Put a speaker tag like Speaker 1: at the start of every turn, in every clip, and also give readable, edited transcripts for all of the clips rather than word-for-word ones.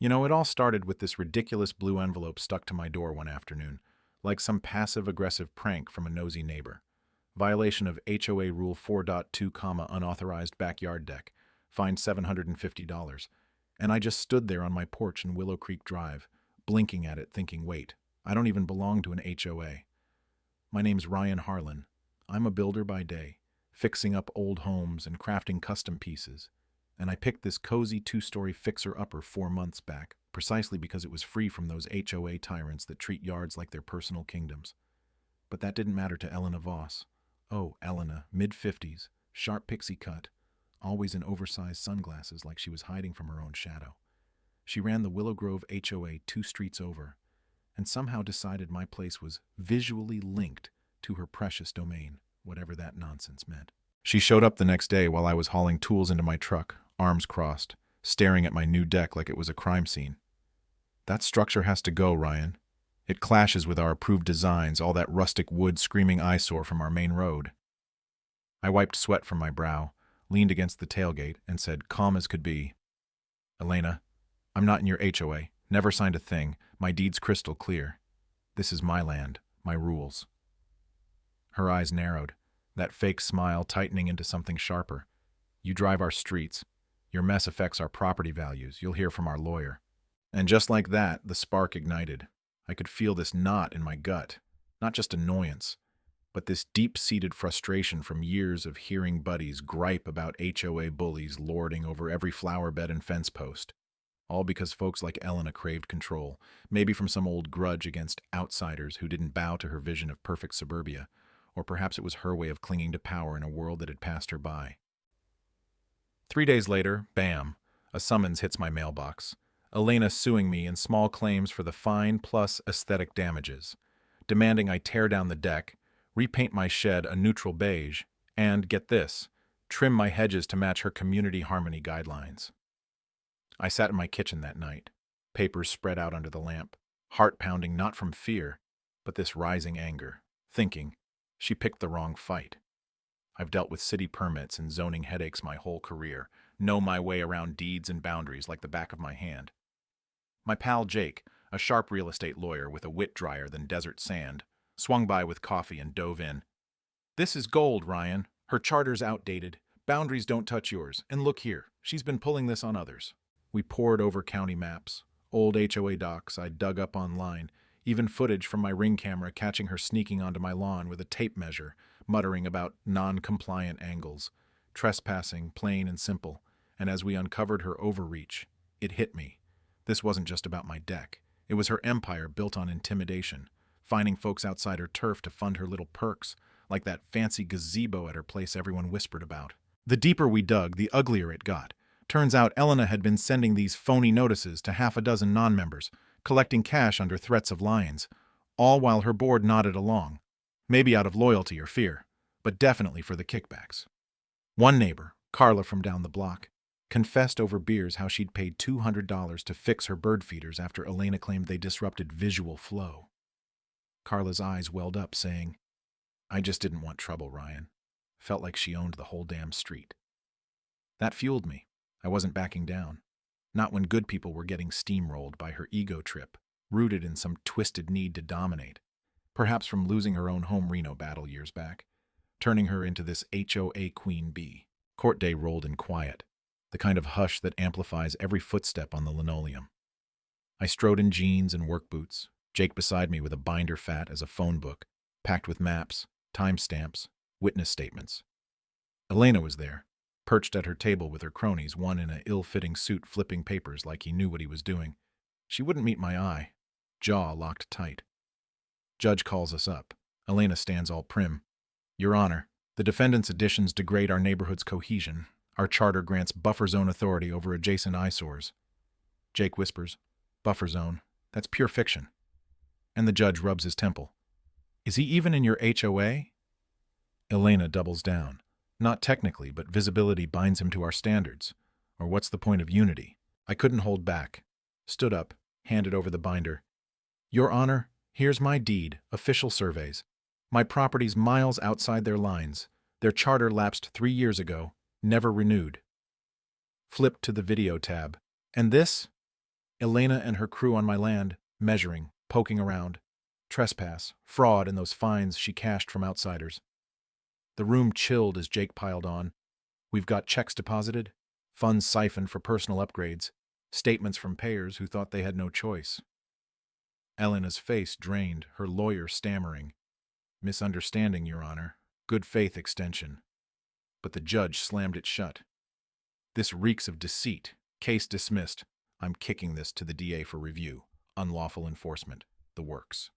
Speaker 1: It all started with this ridiculous blue envelope stuck to my door one afternoon, like some passive-aggressive prank from a nosy neighbor. Violation of HOA Rule 4.2, unauthorized backyard deck. Fined $750. And I just stood there on my porch in Willow Creek Drive, blinking at it, thinking, wait, I don't even belong to an HOA. My name's Ryan Harlan. I'm a builder by day, fixing up old homes and crafting custom pieces. And I picked this cozy two-story fixer-upper 4 months back, precisely because it was free from those HOA tyrants that treat yards like their personal kingdoms. But that didn't matter to Elena Voss. Oh, Elena, mid-50s, sharp pixie cut, always in oversized sunglasses like she was hiding from her own shadow. She ran the Willow Grove HOA 2 streets over, and somehow decided my place was visually linked to her precious domain, whatever that nonsense meant. She showed up the next day while I was hauling tools into my truck, arms crossed, staring at my new deck like it was a crime scene. That structure has to go, Ryan. It clashes with our approved designs, all that rustic wood screaming eyesore from our main road. I wiped sweat from my brow, leaned against the tailgate, and said, calm as could be, Elena, I'm not in your HOA, never signed a thing, my deed's crystal clear. This is my land, my rules. Her eyes narrowed, that fake smile tightening into something sharper. You drive our streets. Your mess affects our property values. You'll hear from our lawyer. And just like that, the spark ignited. I could feel this knot in my gut. Not just annoyance, but this deep-seated frustration from years of hearing buddies gripe about HOA bullies lording over every flower bed and fence post. All because folks like Elena craved control, maybe from some old grudge against outsiders who didn't bow to her vision of perfect suburbia, or perhaps it was her way of clinging to power in a world that had passed her by. 3 days later, bam, a summons hits my mailbox. Elena suing me in small claims for the fine plus aesthetic damages, demanding I tear down the deck, repaint my shed a neutral beige, and, get this, trim my hedges to match her community harmony guidelines. I sat in my kitchen that night, papers spread out under the lamp, heart pounding not from fear, but this rising anger, thinking, she picked the wrong fight. I've dealt with city permits and zoning headaches my whole career, know my way around deeds and boundaries like the back of my hand. My pal Jake, a sharp real estate lawyer with a wit drier than desert sand, swung by with coffee and dove in. This is gold, Ryan. Her charter's outdated. Boundaries don't touch yours. And look here, she's been pulling this on others. We pored over county maps, old HOA docs I'd dug up online, even footage from my Ring camera catching her sneaking onto my lawn with a tape measure, muttering about non-compliant angles, trespassing, plain and simple, and as we uncovered her overreach, it hit me. This wasn't just about my deck. It was her empire built on intimidation, finding folks outside her turf to fund her little perks, like that fancy gazebo at her place everyone whispered about. The deeper we dug, the uglier it got. Turns out Elena had been sending these phony notices to half a dozen non-members, collecting cash under threats of liens, all while her board nodded along, maybe out of loyalty or fear, but definitely for the kickbacks. One neighbor, Carla from down the block, confessed over beers how she'd paid $200 to fix her bird feeders after Elena claimed they disrupted visual flow. Carla's eyes welled up, saying, I just didn't want trouble, Ryan. Felt like she owned the whole damn street. That fueled me. I wasn't backing down. Not when good people were getting steamrolled by her ego trip, rooted in some twisted need to dominate, perhaps from losing her own home Reno battle years back, turning her into this HOA queen bee. Court day rolled in quiet, the kind of hush that amplifies every footstep on the linoleum. I strode in jeans and work boots, Jake beside me with a binder fat as a phone book, packed with maps, timestamps, witness statements. Elena was there, perched at her table with her cronies, one in an ill-fitting suit flipping papers like he knew what he was doing. She wouldn't meet my eye, jaw locked tight. Judge calls us up. Elena stands all prim. Your Honor, the defendant's additions degrade our neighborhood's cohesion. Our charter grants buffer zone authority over adjacent eyesores. Jake whispers, buffer zone, that's pure fiction. And the judge rubs his temple. Is he even in your HOA? Elena doubles down. Not technically, but visibility binds him to our standards. Or what's the point of unity? I couldn't hold back. Stood up, handed over the binder. Your Honor, here's my deed, official surveys. My property's miles outside their lines. Their charter lapsed 3 years ago, never renewed. Flipped to the video tab. And this? Elena and her crew on my land, measuring, poking around. Trespass, fraud, and those fines she cashed from outsiders. The room chilled as Jake piled on. We've got checks deposited, funds siphoned for personal upgrades, statements from payers who thought they had no choice. Elena's face drained, her lawyer stammering. Misunderstanding, Your Honor. Good faith extension. But the judge slammed it shut. This reeks of deceit. Case dismissed. I'm kicking this to the DA for review. Unlawful enforcement. The works.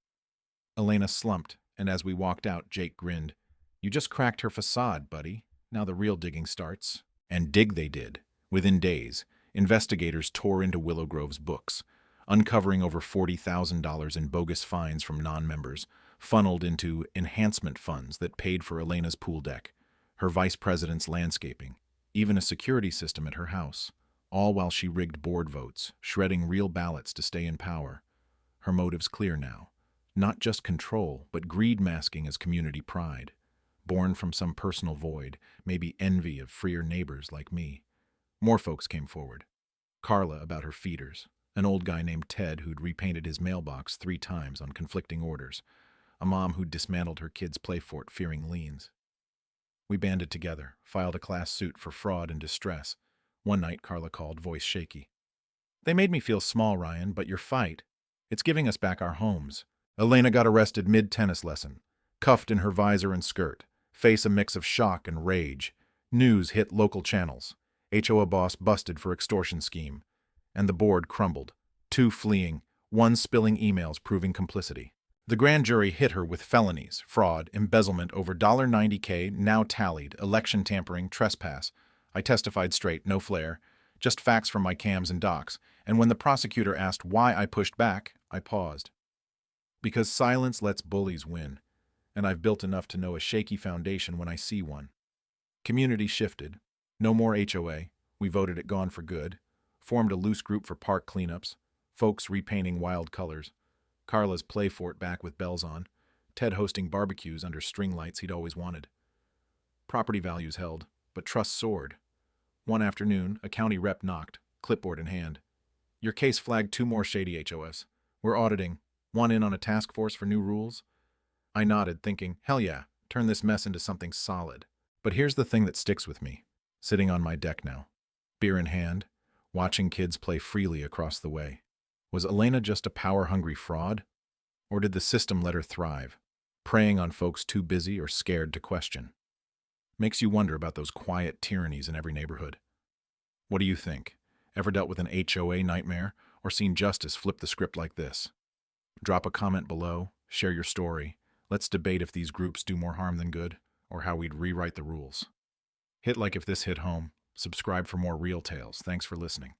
Speaker 1: Elena slumped, and as we walked out, Jake grinned. You just cracked her facade, buddy. Now the real digging starts. And dig they did. Within days, investigators tore into Willow Grove's books, uncovering over $40,000 in bogus fines from non-members, funneled into enhancement funds that paid for Elena's pool deck, her vice president's landscaping, even a security system at her house, all while she rigged board votes, shredding real ballots to stay in power. Her motives clear now. Not just control, but greed masking as community pride, born from some personal void, maybe envy of freer neighbors like me. More folks came forward. Carla about her feeders, an old guy named Ted who'd repainted his mailbox 3 times on conflicting orders, a mom who'd dismantled her kid's play fort fearing liens. We banded together, filed a class suit for fraud and distress. One night, Carla called, voice shaky. They made me feel small, Ryan, but your fight, it's giving us back our homes. Elena got arrested mid-tennis lesson, cuffed in her visor and skirt, face a mix of shock and rage. News hit local channels. HOA boss busted for extortion scheme. And the board crumbled. 2 fleeing, 1 spilling emails proving complicity. The grand jury hit her with felonies, fraud, embezzlement over $90K, now tallied, election tampering, trespass. I testified straight, no flair, just facts from my cams and docs, and when the prosecutor asked why I pushed back, I paused. Because silence lets bullies win, and I've built enough to know a shaky foundation when I see one. Community shifted. No more HOA. We voted it gone for good. Formed a loose group for park cleanups. Folks repainting wild colors. Carla's play fort back with bells on. Ted hosting barbecues under string lights he'd always wanted. Property values held, but trust soared. One afternoon, a county rep knocked, clipboard in hand. Your case flagged 2 more shady HOS. We're auditing. Want in on a task force for new rules? I nodded, thinking, hell yeah, turn this mess into something solid. But here's the thing that sticks with me. Sitting on my deck now, beer in hand, watching kids play freely across the way. Was Elena just a power-hungry fraud? Or did the system let her thrive, preying on folks too busy or scared to question? Makes you wonder about those quiet tyrannies in every neighborhood. What do you think? Ever dealt with an HOA nightmare, or seen justice flip the script like this? Drop a comment below, share your story. Let's debate if these groups do more harm than good, or how we'd rewrite the rules. Hit like if this hit home. Subscribe for more real tales. Thanks for listening.